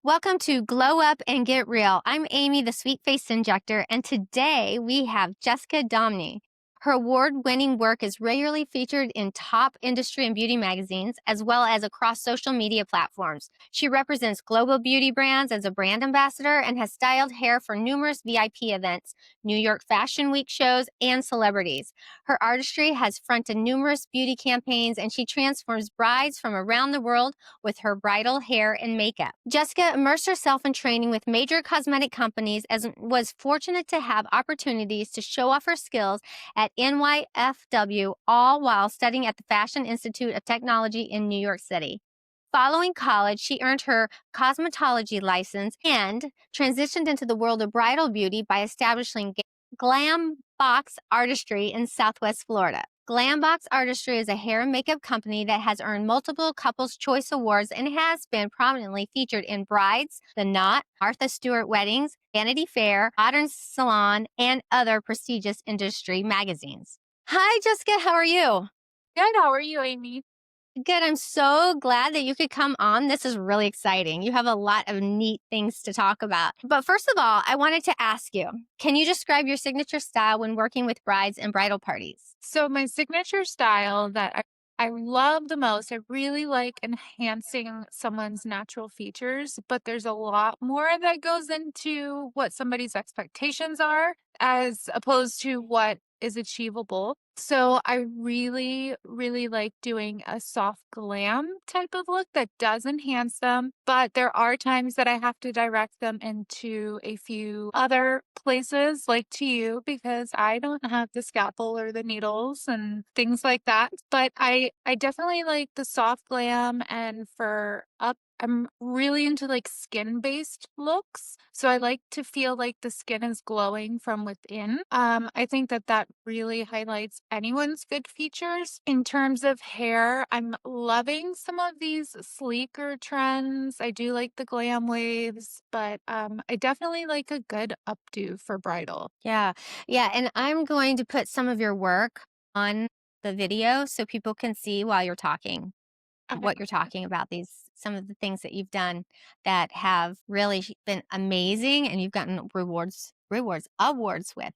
Welcome to Glow Up and Get Real. I'm Amy, the Sweet Face Injector, and today we have Jessica Domoney. Her award-winning work is regularly featured in top industry and beauty magazines, as well as across social media platforms. She represents global beauty brands as a brand ambassador and has styled hair for numerous VIP events, New York Fashion Week shows, and celebrities. Her artistry has fronted numerous beauty campaigns, and she transforms brides from around the world with her bridal hair and makeup. Jessica immersed herself in training with major cosmetic companies and was fortunate to have opportunities to show off her skills at NYFW, all while studying at the Fashion Institute of Technology in New York City. Following college, she earned her cosmetology license and transitioned into the world of bridal beauty by establishing Glam Box Artistry in Southwest Florida. Glam Box Artistry is a hair and makeup company that has earned multiple Couples Choice Awards and has been prominently featured in Brides, The Knot, Martha Stewart Weddings, Vanity Fair, Modern Salon, and other prestigious industry magazines. Hi, Jessica. How are you? Good. How are you, Amy? Good. I'm so glad that you could come on. This is really exciting. You have a lot of neat things to talk about. But first of all, I wanted to ask you, can you describe your signature style when working with brides and bridal parties? So, my signature style that I love the most, I really like enhancing someone's natural features, but there's a lot more that goes into what somebody's expectations are as opposed to what is achievable. So, I really, really like doing a soft glam type of look that does enhance them, but there are times that I have to direct them into a few other places, like to you, because I don't have the scalpel or the needles and things like that. But I definitely like the soft glam, and for up I'm really into like skin based looks. So I like to feel like the skin is glowing from within. I think that that really highlights anyone's good features. In terms of hair, I'm loving some of these sleeker trends. I do like the glam waves, but I definitely like a good updo for bridal. Yeah. Yeah. And I'm going to put some of your work on the video so people can see while you're talking Okay. what you're talking about, some of the things that you've done that have really been amazing and you've gotten awards with. How Awards.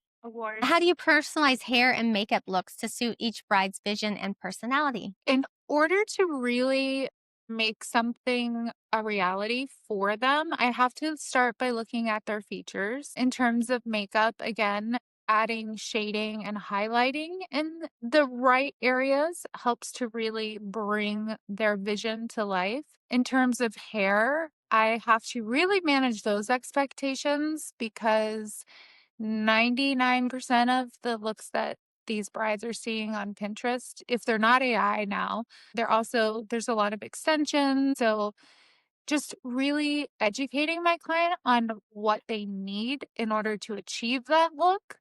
do you personalize hair and makeup looks to suit each bride's vision and personality? In order to really make something a reality for them, I have to start by looking at their features. In terms of makeup, again, adding shading and highlighting in the right areas helps to really bring their vision to life. In terms of hair, I have to really manage those expectations because 99% of the looks that these brides are seeing on Pinterest, if they're not AI now, there's a lot of extensions. So just really educating my client on what they need in order to achieve that look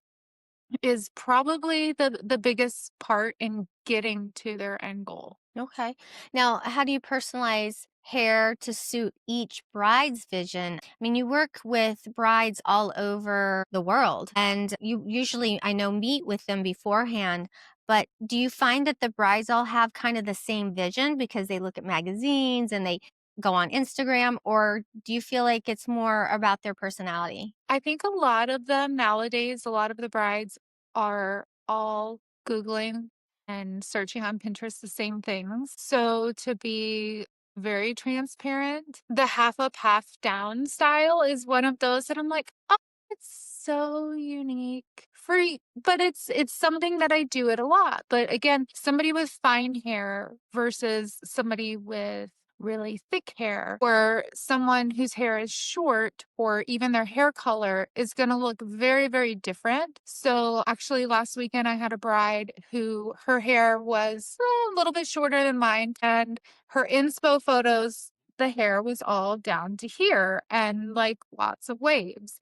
is probably the biggest part in getting to their end goal. Okay. Now, how do you personalize hair to suit each bride's vision? I mean, you work with brides all over the world, and you usually, I know, meet with them beforehand. But do you find that the brides all have kind of the same vision because they look at magazines and they go on Instagram, or do you feel like it's more about their personality? I think a lot of them nowadays, a lot of the brides are all Googling and searching on Pinterest the same things. So to be very transparent, the half up, half down style is one of those that I'm like, oh, it's so unique. Free, but it's something that I do it a lot. But again, somebody with fine hair versus somebody with really thick hair, or someone whose hair is short, or even their hair color is going to look very, very different. So, actually, last weekend I had a bride who her hair was a little bit shorter than mine, and her inspo photos, the hair was all down to here and like lots of waves.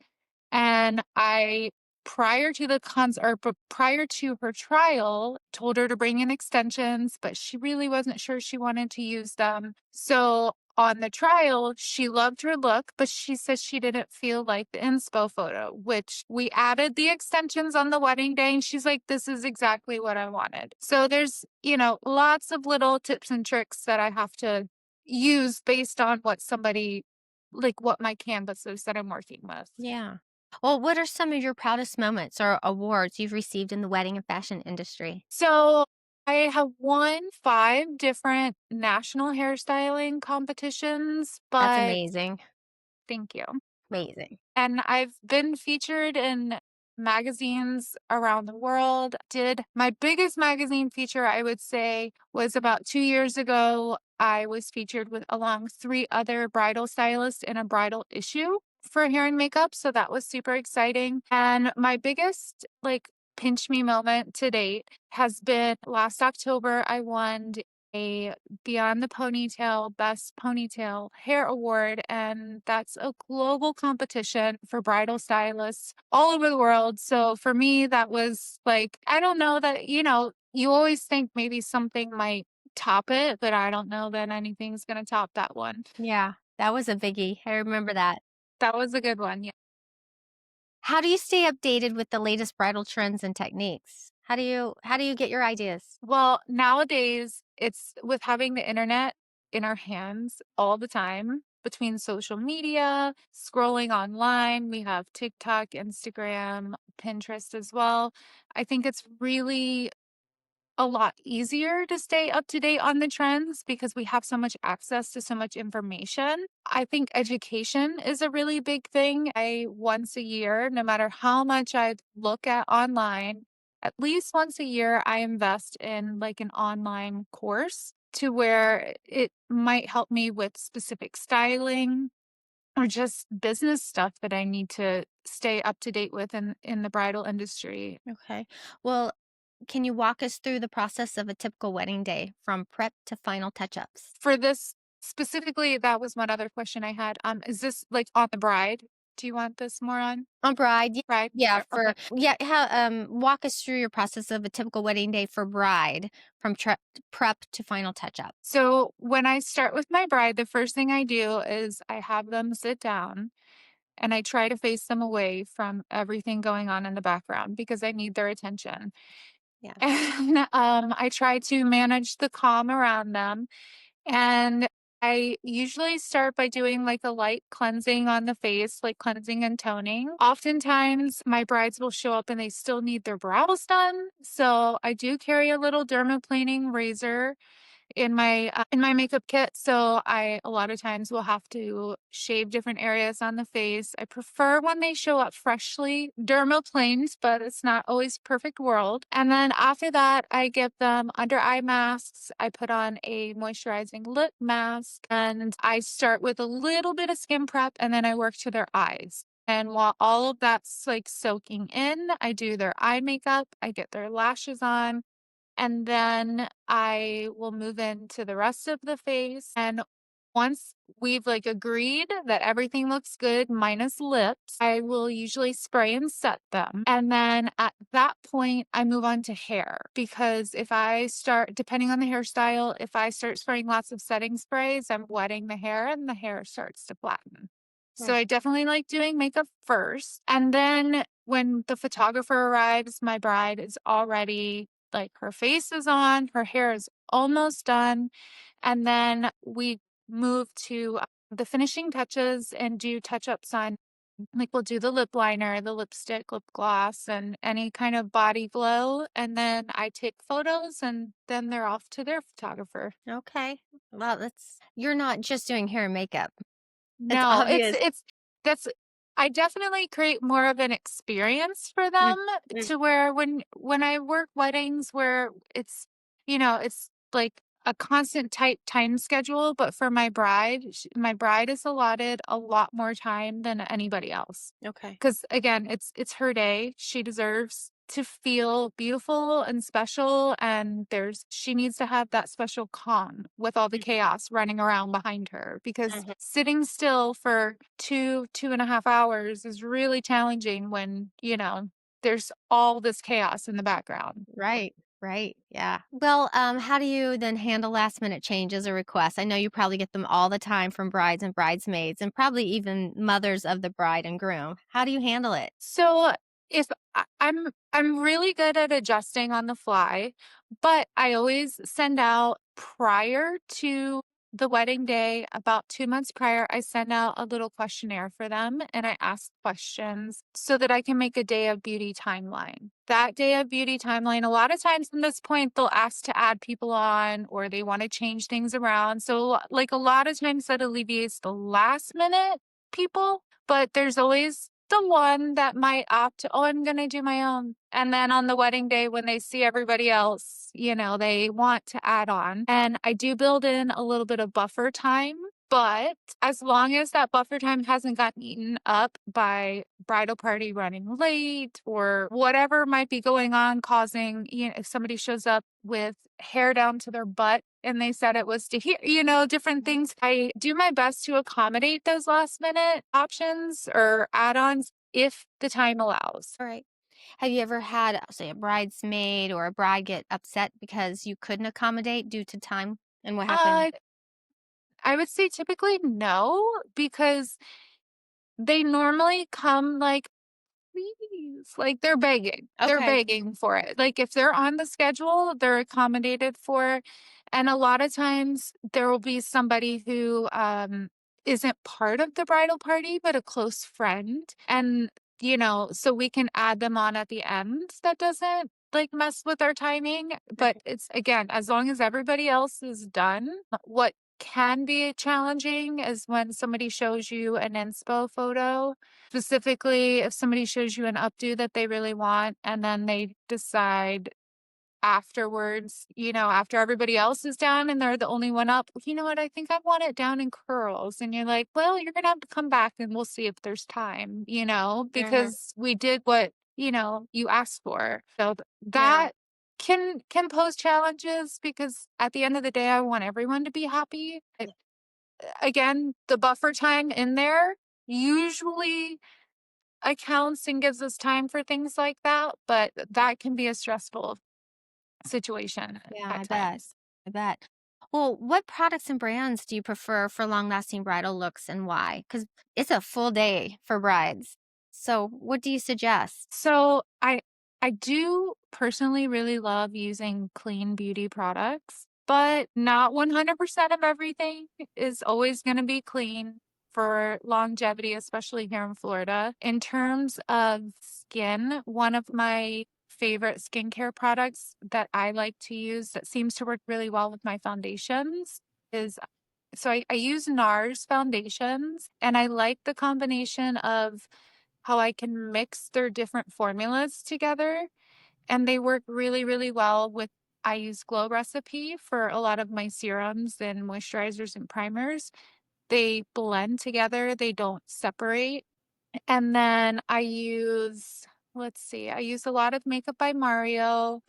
And I prior to the prior to her trial, told her to bring in extensions, but she really wasn't sure she wanted to use them. So on the trial, she loved her look, but she says she didn't feel like the inspo photo, which we added the extensions on the wedding day. And she's like, this is exactly what I wanted. So there's, lots of little tips and tricks that I have to use based on what somebody like what my canvas is that I'm working with. Yeah. Well, what are some of your proudest moments or awards you've received in the wedding and fashion industry? So I have won 5 different national hairstyling competitions, That's but amazing. thank you. Amazing. And I've been featured in magazines around the world. Did my biggest magazine feature, I would say, was about 2 years ago. I was featured with along 3 other bridal stylists in a bridal issue for hair and makeup, so that was super exciting. And my biggest, like, pinch me moment to date has been last October, I won a Beyond the Ponytail Best Ponytail Hair Award, and that's a global competition for bridal stylists all over the world. So for me, that was like, I don't know that, you always think maybe something might top it, but I don't know that anything's going to top that one. Yeah, that was a biggie. I remember that. That was a good one. Yeah. How do you stay updated with the latest bridal trends and techniques? How do you get your ideas? Well, nowadays, it's with having the internet in our hands all the time between social media, scrolling online, we have TikTok, Instagram, Pinterest as well. I think it's really a lot easier to stay up to date on the trends because we have so much access to so much information. I think education is a really big thing. I once a year, no matter how much I look at online, at least once a year, I invest in like an online course to where it might help me with specific styling or just business stuff that I need to stay up to date with in the bridal industry. Okay. Well, can you walk us through the process of a typical wedding day from prep to final touch-ups? For this specifically, that was one other question I had. Is this like on the bride? Do you want this more on On bride, bride? yeah, Okay. how, walk us through your process of a typical wedding day for bride from prep to final touch-up. So when I start with my bride, the first thing I do is I have them sit down and I try to face them away from everything going on in the background because I need their attention. Yeah. And I try to manage the calm around them. And I usually start by doing like a light cleansing on the face, like cleansing and toning. Oftentimes, my brides will show up and they still need their brows done. So I do carry a little dermaplaning razor in my makeup kit, so I a lot of times will have to shave different areas on the face. I prefer when they show up freshly dermaplaned, but it's not always perfect world. And then after that, I give them under eye masks. I put on a moisturizing lip mask, and I start with a little bit of skin prep, and then I work to their eyes. And while all of that's like soaking in, I do their eye makeup, I get their lashes on, and then I will move into the rest of the face. And once we've like agreed that everything looks good minus lips, I will usually spray and set them. And then at that point, I move on to hair because if I start, depending on the hairstyle, if I start spraying lots of setting sprays, I'm wetting the hair and the hair starts to flatten. So Mm, I definitely like doing makeup first. And then when the photographer arrives, my bride is already like her face is on, her hair is almost done. And then we move to the finishing touches and do touch ups on, like, we'll do the lip liner, the lipstick, lip gloss, and any kind of body glow. And then I take photos and then they're off to their photographer. okay. Well, that's you're not just doing hair and makeup. It's No, obvious. that's I definitely create more of an experience for Mm, them mm, to where when I work weddings where it's like a constant tight time schedule, but for my bride is allotted a lot more time than anybody else. okay. 'Cause again, it's her day. She deserves to feel beautiful and special, and she needs to have that special calm with all the chaos running around behind her because Mhm. sitting still for 2.5 hours is really challenging when, there's all this chaos in the background. Right, right, yeah. Well, how do you then handle last minute changes or requests? I know you probably get them all the time from brides and bridesmaids and probably even mothers of the bride and groom. How do you handle it? So if I'm really good at adjusting on the fly, but I always send out prior to the wedding day, about 2 months prior, I send out a little questionnaire for them and I ask questions so that I can make a day of beauty timeline. That day of beauty timeline, a lot of times from this point, they'll ask to add people on or they want to change things around. So, like a lot of times, that alleviates the last minute people, but there's always the one that might opt to, oh, I'm going to do my own. And then on the wedding day, when they see everybody else, they want to add on. And I do build in a little bit of buffer time, but as long as that buffer time hasn't gotten eaten up by bridal party running late or whatever might be going on, causing, if somebody shows up with hair down to their butt and they said it was to hear, different things. I do my best to accommodate those last minute options or add ons if the time allows. All right. Have you ever had, say, a bridesmaid or a bride get upset because you couldn't accommodate due to time? And what happened? Uh, I would say typically no, because they normally come like, please, like they're begging. They're Okay. begging for it. Like if they're on the schedule, they're accommodated for. And a lot of times there will be somebody who isn't part of the bridal party, but a close friend. And, so we can add them on at the end. That doesn't like mess with our timing. But it's again, as long as everybody else is done, what can be challenging is when somebody shows you an inspo photo. Specifically, if somebody shows you an updo that they really want, and then they decide afterwards, after everybody else is down and they're the only one up, you know what, I think I want it down in curls. And you're like, well, you're going to have to come back and we'll see if there's time, Mhm. because we did what, you asked for. So Yeah. that can pose challenges because at the end of the day, I want everyone to be happy. Again, the buffer time in there usually accounts and gives us time for things like that, but that can be a stressful situation Yeah, at I bet. times. I bet. Well, what products and brands do you prefer for long-lasting bridal looks and why? Because it's a full day for brides. So, what do you suggest? So I do personally really love using clean beauty products, but not 100% of everything is always going to be clean for longevity, especially here in Florida. In terms of skin, one of my favorite skincare products that I like to use that seems to work really well with my foundations is I use NARS foundations and I like the combination of how I can mix their different formulas together. And they work really, really well with, I use Glow Recipe for a lot of my serums and moisturizers and primers. They blend together, they don't separate. And then let's see, I use a lot of Makeup by Mario.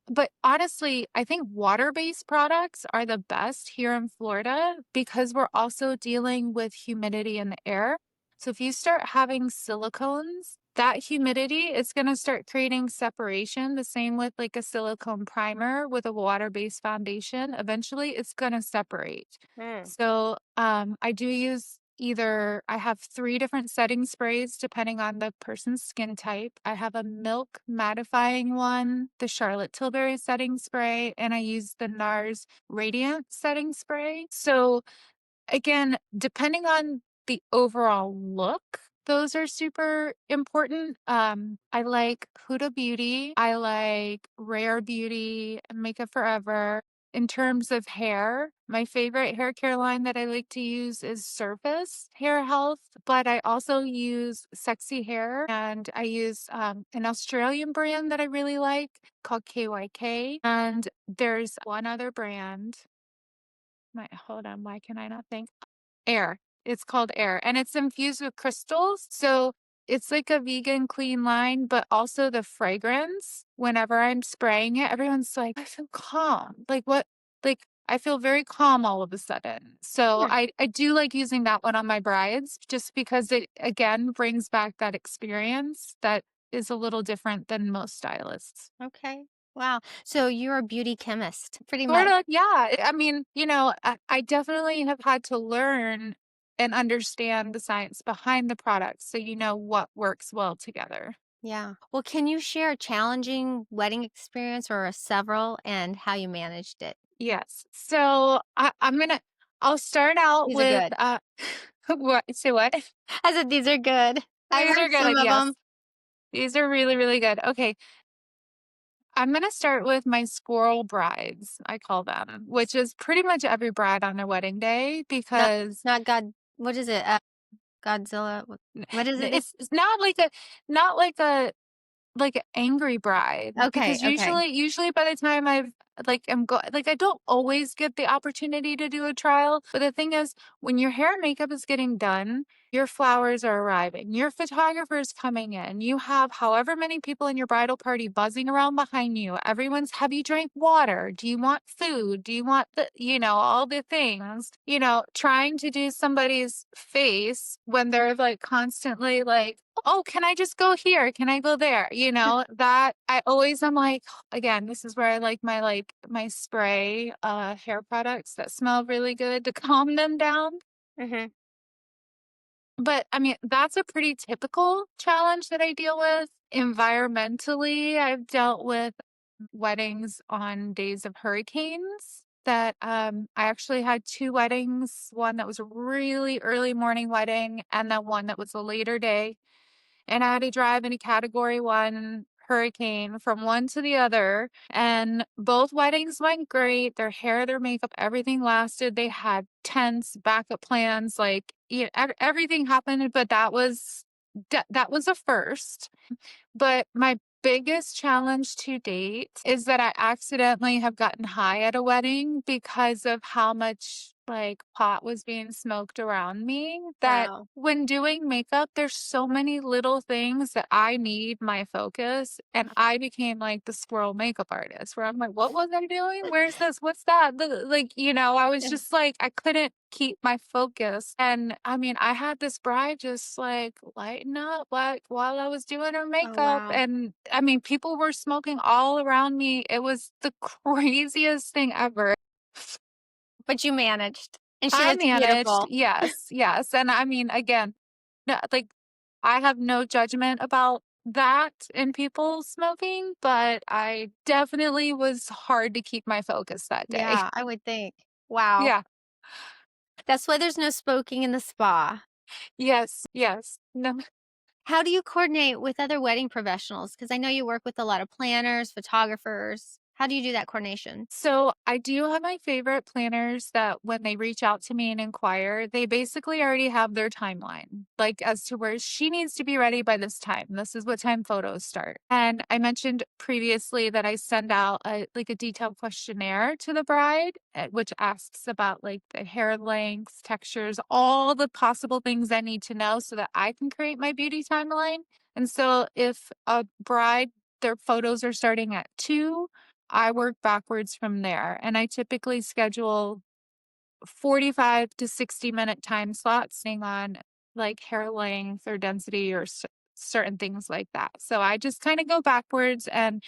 But honestly, I think water-based products are the best here in Florida because we're also dealing with humidity in the air. So if you start having silicones, that humidity is going to start creating separation. The same with like a silicone primer with a water-based foundation. Eventually, it's going to separate. Mm. So I do use either, I have 3 different setting sprays depending on the person's skin type. I have a milk mattifying one, the Charlotte Tilbury setting spray, and I use the NARS Radiant setting spray. So again, depending on the overall look, those are super important. I like Huda Beauty. I like Rare Beauty, Makeup Forever. In terms of hair, my favorite hair care line that I like to use is Surface Hair Health, but I also use Sexy Hair and I use an Australian brand that I really like called KYK. And there's one other brand. Hold on, why can I not think? Air. It's called Air, and it's infused with crystals, so it's like a vegan clean line, but also the fragrance, whenever I'm spraying it, everyone's like, "I feel calm." Like, "What?" Like, I feel very calm all of a sudden. So Yeah. I do like using that one on my brides just because it, again, brings back that experience that is a little different than most stylists. Okay. Wow. So you're a beauty chemist, pretty much. Sorta, yeah. I mean, I definitely have had to learn and understand the science behind the product so you know what works well together. Yeah. Well, can you share a challenging wedding experience or several and how you managed it? Yes. So I'm gonna I'll start out These are with, good. what say what? I said these are good. I've These are heard good, some of yes. them. These are really, really good. Okay, I'm gonna start with my squirrel brides, I call them, which is pretty much every bride on their wedding day Not because not God what is it? Godzilla, what is it? it's not like a not like an angry bride, Okay, because okay. usually by the time I've I don't always get the opportunity to do a trial, but the thing is, when your hair and makeup is getting done, your flowers are arriving, your photographer's coming in, you have however many people in your bridal party buzzing around behind you. Everyone's, "Have you drank water? Do you want food? Do you want all the things," trying to do somebody's face when they're like constantly like, "Oh, can I just go here? Can I go there?" That I always am like, again, this is where I like my spray hair products that smell really good to calm them down. Mhm. But I mean, that's a pretty typical challenge that I deal with. Environmentally, I've dealt with weddings on days of hurricanes that I actually had two weddings, one that was a really early morning wedding and then one that was a later day, and I had to drive in a category one hurricane from one to the other. And both weddings went great. Their hair, their makeup, everything lasted. They had tents, backup plans, like everything happened, but that was a first. But my biggest challenge to date is that I accidentally have gotten high at a wedding because of how much like pot was being smoked around me. That Wow. when doing makeup, there's so many little things that I need my focus. And I became like the squirrel makeup artist where I'm like, what was I doing? Where's this? What's that? I was just like, I couldn't keep my focus. And I mean, I had this bride just like lighten up like while I was doing her Oh, makeup. wow. And I mean, people were smoking all around me. It was the craziest thing ever. But you managed, and she I looks managed. beautiful. Yes, yes. And I mean, again, no, like I have no judgment about that in people smoking, but I definitely was hard to keep my focus that day. Yeah, I would think. Wow. Yeah. That's why there's no smoking in the spa. Yes. Yes. No. How do you coordinate with other wedding professionals? Because I know you work with a lot of planners, photographers. How do you do that coordination? So I do have my favorite planners that when they reach out to me and inquire, they basically already have their timeline, like as to where she needs to be ready by this time. This is what time photos start. And I mentioned previously that I send out a detailed questionnaire to the bride, which asks about like the hair lengths, textures, all the possible things I need to know so that I can create my beauty timeline. And so if a bride, their photos are starting at 2, I work backwards from there, and I typically schedule 45 to 60-minute time slots depending on like hair length or density or certain things like that. So I just kind of go backwards and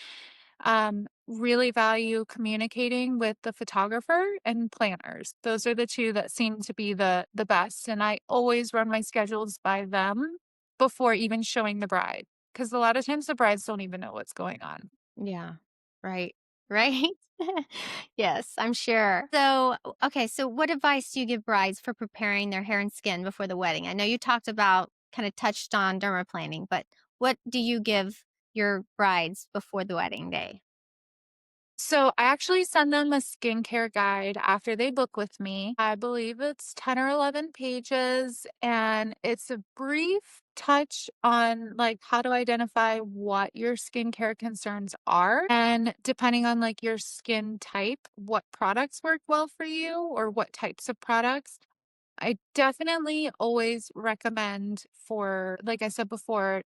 really value communicating with the photographer and planners. Those are the two that seem to be the best, and I always run my schedules by them before even showing the bride because a lot of times the brides don't even know what's going on. Yeah. Right. Right? Yes, I'm sure. So, okay, so what advice do you give brides for preparing their hair and skin before the wedding? I know you talked about kind of touched on dermaplaning, but what do you give your brides before the wedding day? So I actually send them a skincare guide after they book with me. I believe it's 10 or 11 pages, and it's a brief touch on like how to identify what your skincare concerns are, and depending on like your skin type, what products work well for you or what types of products. I definitely always recommend for, like I said before,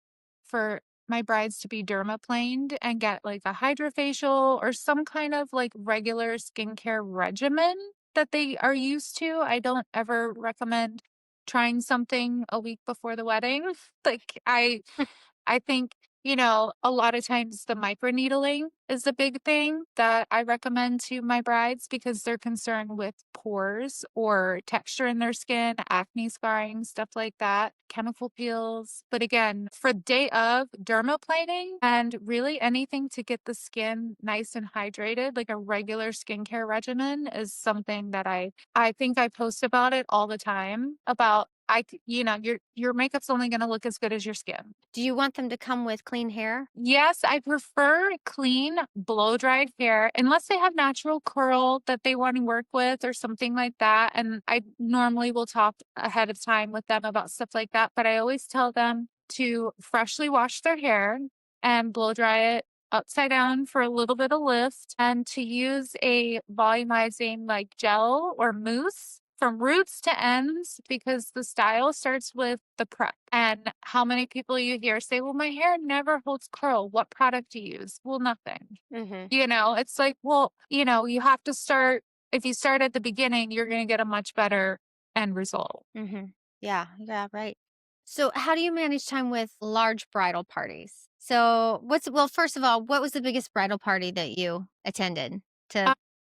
for my brides to be dermaplaned and get like a hydrofacial or some kind of like regular skincare regimen that they are used to. I don't ever recommend trying something a week before the wedding. Like I think a lot of times the microneedling is a big thing that I recommend to my brides because they're concerned with pores or texture in their skin, acne scarring, stuff like that, chemical peels. But again, for day of, dermaplaning and really anything to get the skin nice and hydrated, like a regular skincare regimen is something that I think I post about it all the time about your makeup's only going to look as good as your skin. Do you want them to come with clean hair? Yes, I prefer clean, blow-dried hair unless they have natural curl that they want to work with or something like that. And I normally will talk ahead of time with them about stuff like that. But I always tell them to freshly wash their hair and blow dry it upside down for a little bit of lift and to use a volumizing like gel or mousse from roots to ends because the style starts with the prep. And how many people you hear say, well, my hair never holds curl. What product do you use? Well, nothing. Mhm. It's like, well, you have to start. If you start at the beginning, you're going to get a much better end result. Mhm. Yeah, yeah, right. So, how do you manage time with large bridal parties? Well, first of all, what was the biggest bridal party that you attended to Uh,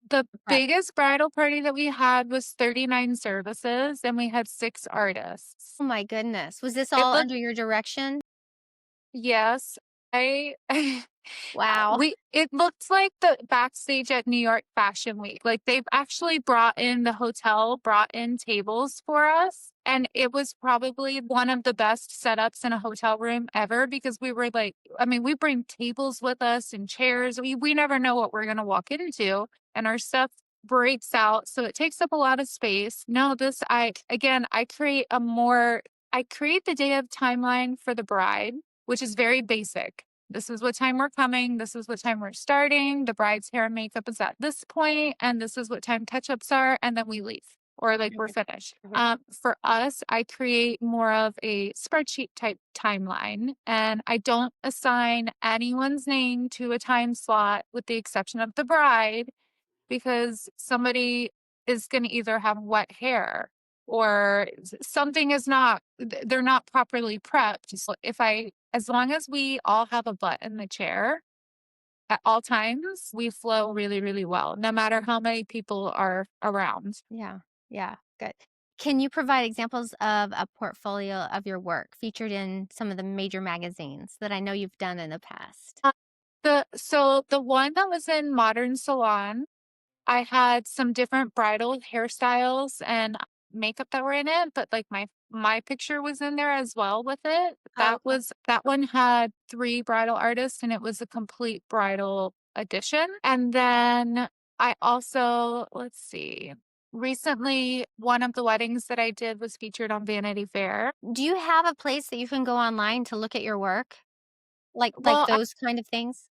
the prep? biggest bridal party that we had was 39 services and we had 6 artists. Oh my goodness. Was this It all looked under your direction? Yes, I Wow. we it looked like the backstage at New York Fashion Week. Like they've actually the hotel brought in tables for us, and it was probably one of the best setups in a hotel room ever because we were like, I mean, we bring tables with us and chairs. We never know what we're gonna walk into, and our stuff breaks out, so it takes up a lot of space. No, this I again, I create the day of timeline for the bride, which is very basic. This is what time we're coming. This is what time we're starting. The bride's hair and makeup is at this point, and this is what time touch ups are, and then we leave or like we're Mhm, finished. mhm. For us, I create more of a spreadsheet type timeline, and I don't assign anyone's name to a time slot with the exception of the bride because somebody is going to either have wet hair or something is not they're not properly prepped. So if I as long as we all have a butt in the chair at all times, we flow really really well no matter how many people are around. Yeah, yeah, good. Can you provide examples of a portfolio of your work featured in some of the major magazines that I know you've done in the past? Uh, the one that was in Modern Salon, I had some different bridal hairstyles and makeup that were in it, but, like, my picture was in there as well with it. Oh, okay. That one had 3 bridal artists, and it was a complete bridal edition. And then I also let's see, recently, one of the weddings that I did was featured on Vanity Fair. Do you have a place that you can go online to look at your work? Like Well, those kind of things?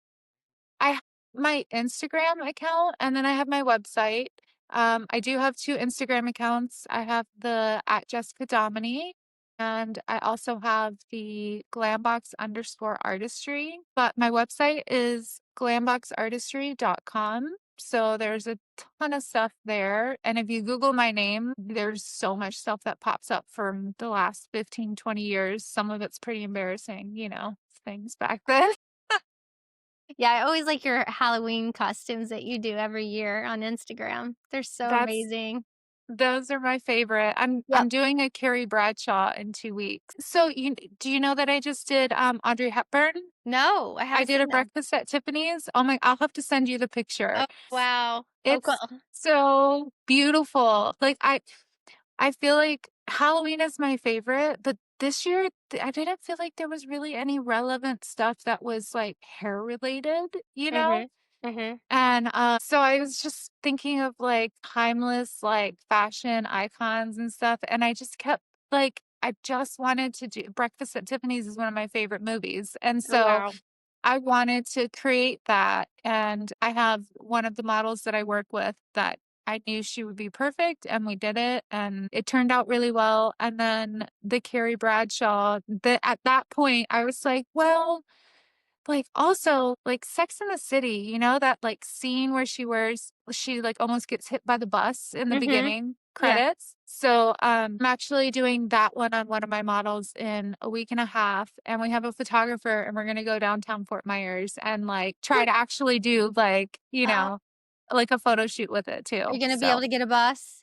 I have my Instagram account and then I have my website. I do have 2 Instagram accounts. I have the at Jessica Domoney and I also have the glambox_artistry. But my website is glamboxartistry.com. So there's a ton of stuff there. And if you Google my name, there's so much stuff that pops up from the last 15, 20 years. Some of it's pretty embarrassing, things back then. Yeah, I always like your Halloween costumes that you do every year on Instagram. They're so That's amazing. Those are my favorite. I'm Yep. doing a Carrie Bradshaw in 2 weeks. So, do you know that I just did, Audrey Hepburn? No, I I haven't did a seen them. breakfast at Tiffany's. Oh my I'll have to send you the picture. Oh, wow. Oh, It's cool. so beautiful. Like, I feel like Halloween is my favorite, but this year, I didn't feel like there was really any relevant stuff that was, like, hair related, you know? Mhm. Mhm. And, so I was just thinking of, like, timeless, like, fashion icons and stuff, and I just kept I just wanted to do Breakfast at Tiffany's is one of my favorite movies, and Oh, so wow. I wanted to create that, and I have one of the models that I work with that I knew she would be perfect, and we did it, and it turned out really well, and then the Carrie Bradshaw, at that point, I was like, "Well, like, also, like, Sex and the City, you know, that, like, scene where she, like, almost gets hit by the bus in the Mm-hmm. beginning Yeah. credits? So, I'm actually doing that one on one of my models in a week and a half, and we have a photographer, and we're gonna go downtown Fort Myers and, like, try to actually do, like, Uh, like, a photo shoot with it are you too, going to be able so to get a bus?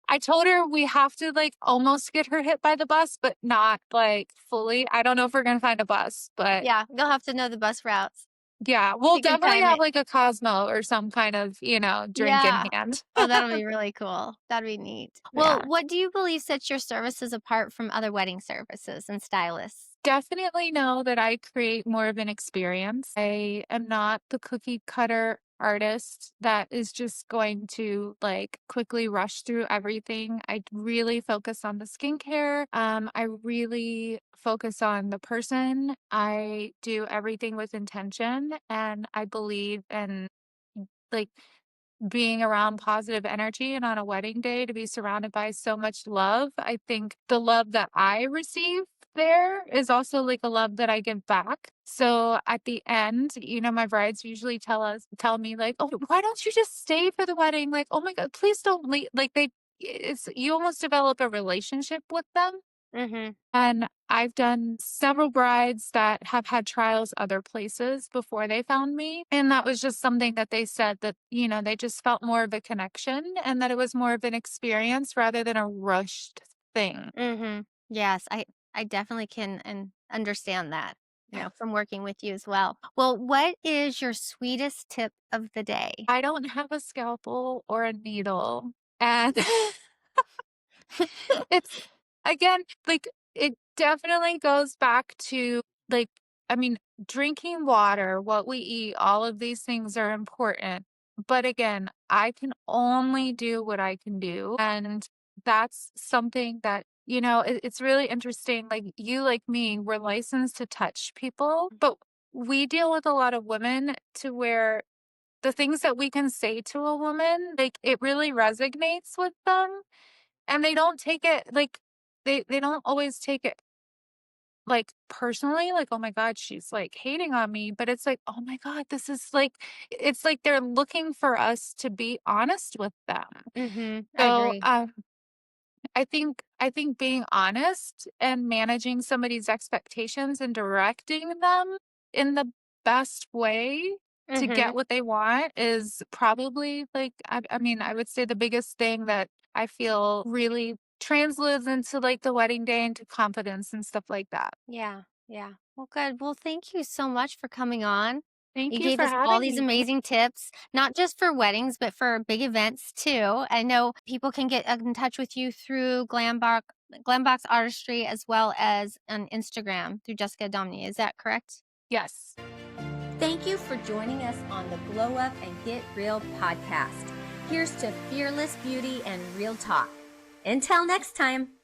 I told her we have to, like, almost get her hit by the bus, but not, like, fully. I don't know if we're gonna find a bus, but Yeah, you'll have to know the bus routes. yeah, we'll You can definitely time have, it. like, a Cosmo or some kind of, drink in Yeah. hand. Oh, that'll be really cool. That'd be neat. Well, Yeah. what do you believe sets your services apart from other wedding services and stylists? Definitely know that I create more of an experience. I am not the cookie cutter artist that is just going to like quickly rush through everything. I really focus on the skincare. I really focus on the person. I do everything with intention and I believe in like being around positive energy and on a wedding day to be surrounded by so much love. I think the love that I receive there is also like a love that I give back. So at the end, my brides usually tell me like, "Oh, why don't you just stay for the wedding? Like, oh my God, please don't leave." Like it's you almost develop a relationship with them. Mhm. And I've done several brides that have had trials other places before they found me. And that was just something that they said that, they just felt more of a connection and that it was more of an experience rather than a rushed thing. Mhm. Yes, I definitely can and understand that, Yeah. from working with you as well. Well, what is your sweetest tip of the day? I don't have a scalpel or a needle. And it's again, like, it definitely goes back to, like, I mean, drinking water, what we eat, all of these things are important. But again, I can only do what I can do. And that's something that, it's really interesting. Like, you, like me, we're licensed to touch people, but we deal with a lot of women to where the things that we can say to a woman, like, it really resonates with them and they don't take it like they don't always take it, like, personally, like, "Oh my god, she's, like, hating on me," but it's like, "Oh my god, this is, like" it's like they're looking for us to be honest with them. Mhm. I So, agree. I think being honest and managing somebody's expectations and directing them in the best way to get Mhm. what they want is probably like I mean, I would say the biggest thing that I feel really translates into like the wedding day into confidence and stuff like that. Yeah. Yeah. Well, good. Well, thank you so much for coming on. Thank You you gave for us all having these me. amazing tips, not just for weddings, but for big events too. I know people can get in touch with you through Glambox Artistry as well as on Instagram through Jessica Domoney. Is that correct? Yes. Thank you for joining us on the Glow Up and Get Real podcast. Here's to fearless beauty and real talk. Until next time.